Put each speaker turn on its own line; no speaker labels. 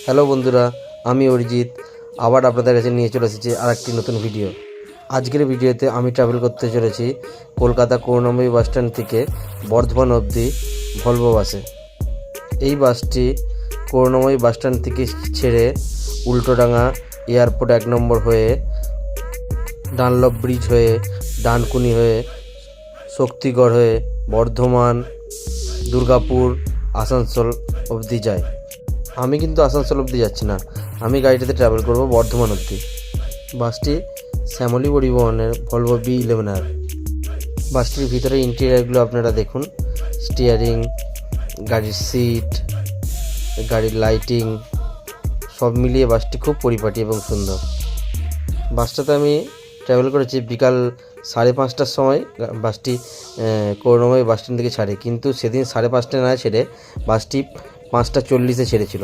Hello বন্ধুরা, আমি অরিজিৎ আবার আপনাদের কাছে নিয়ে চলে এসেছি আর একটি নতুন ভিডিও। আজকের ভিডিওতে আমি ট্রাভেল করতে চলেছি কলকাতা করুণাময়ী বাসস্ট্যান্ড থেকে বর্ধমান অবধি ভলভো বাসে। এই বাসটি করুণাময়ী বাসস্ট্যান্ড থেকে ছেড়ে উল্টোডাঙ্গা এয়ারপোর্ট 1 নম্বর হয়ে ডানলপ ব্রিজ হয়ে ডানকুনি হয়ে শক্তিগড় হয়ে বর্ধমান, দুর্গাপুর, আসানসোল অবধি যায়। আমি কিন্তু আসানসোল অবধি যাচ্ছি না, আমি গাড়িটাতে ট্রাভেল করব বর্ধমান অবধি। বাসটি শ্যামলী পরিবহনের ভলভো B11R। বাসটির ভিতরে ইন্টেরিয়ারগুলো আপনারা দেখুন, স্টিয়ারিং, গাড়ির সিট, গাড়ির লাইটিং সব মিলিয়ে বাসটি খুব পরিপাটি এবং সুন্দর। বাসটাতে আমি ট্রাভেল করেছি বিকাল 5:30টার সময়। বাসটি করুণাময়ী বাসস্ট্যান্ড থেকে ছাড়ে, কিন্তু সেদিন 5:30টায় না ছেড়ে বাসটি 5:40-এ ছেড়েছিল।